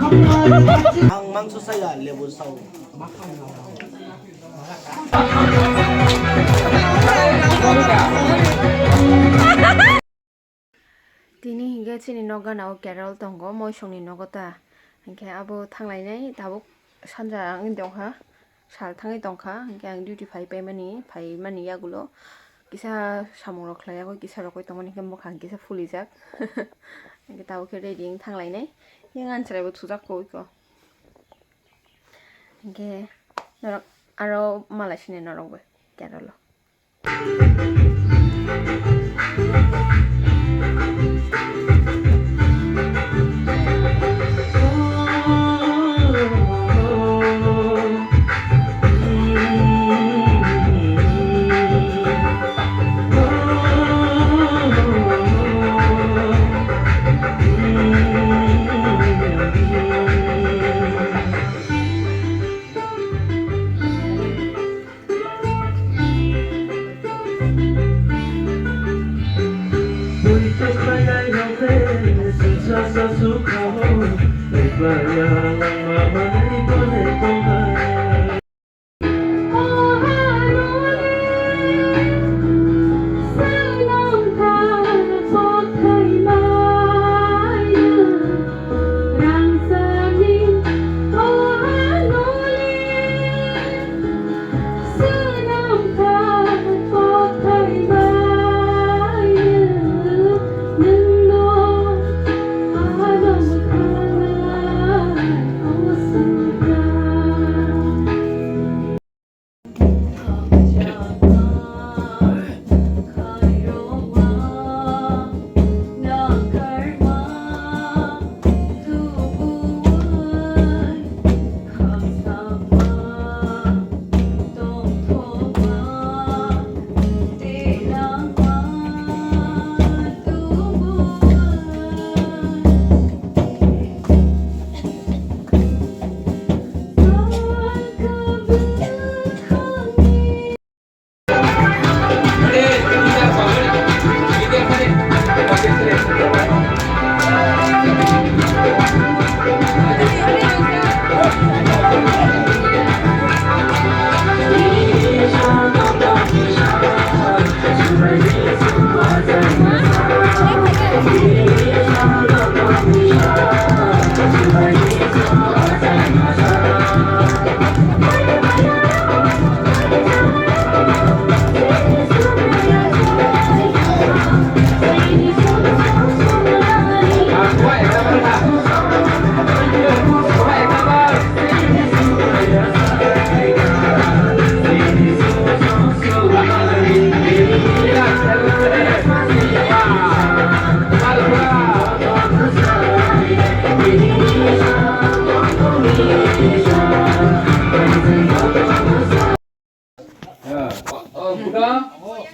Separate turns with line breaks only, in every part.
Ang mangso saya level saw.
Tini hingga sini noga nau Carol tonggo moi songni nogota hingga abo tanglainai tabuk sanjarang dongha sal tangai dongkha hingga ang duty phai mani yagulo kisa samong roklaya ko kisa rokoi tongmani hingga mokhang kisa fulijak hingga tabuk ready tanglainai yang ansarai bo tujak ko iko hingga norok aro malasine norok bo Carol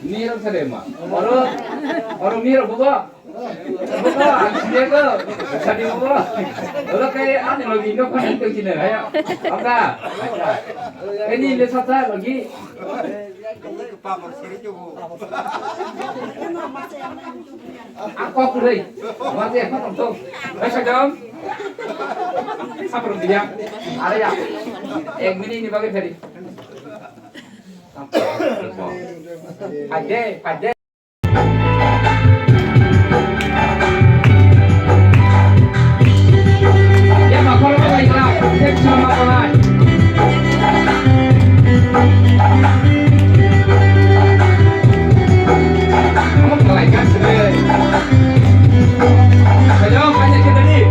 Mira serema. Orang mira buka. Buka, dia ke. Tadi buka. Kalau kayak ane lagi no kan itu sini ya. Apa? Ini le sata lagi. Aku pulai. Masih apa tonton? Masih jam. Sabun dia. Ada ya. Yang ini bagai tadi. Pade. Ya makhluk baiklah, cek sama kawan. Kamu kelaikan sendiri. Ayo, banyak kita ni.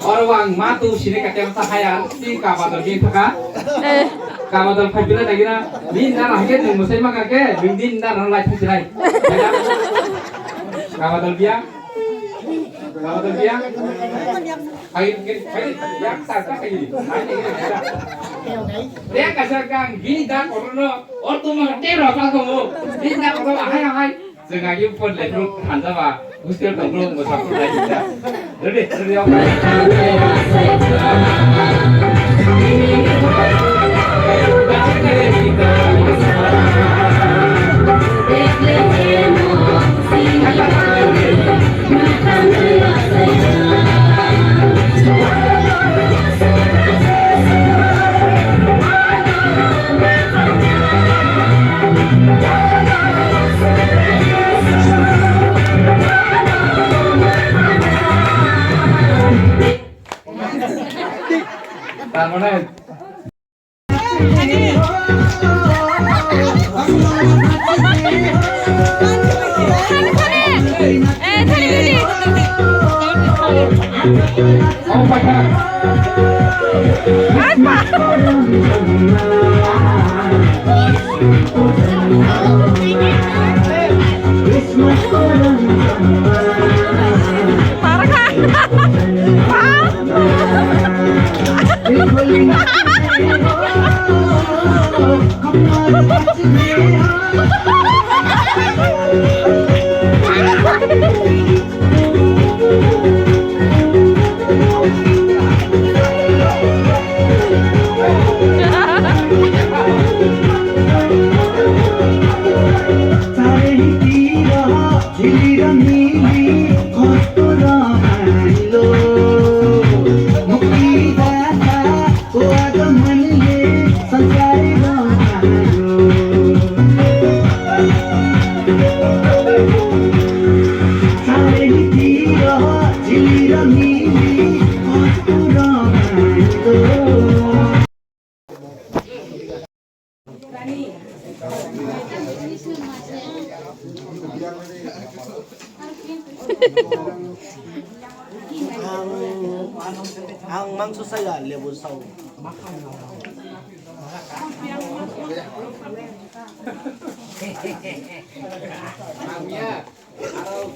Orang matu sini katanya sahayan di kabatul gitu kan? Kabatul fajila lagi na, din na lahir nih musai makan ke, din na orang lain sini. Kabatul biang, kayak yang sarka kayak gini. Dia kasar kang gini dah koruno, orang mah teror kan kamu, din na orang ahai. Sengaja pun letruk hantar mah, usir tanggung musafir lagi dah. Jadi apa? Tamunan. Oh my God.
Ang mangso saya level saw.
Mamnya, kalau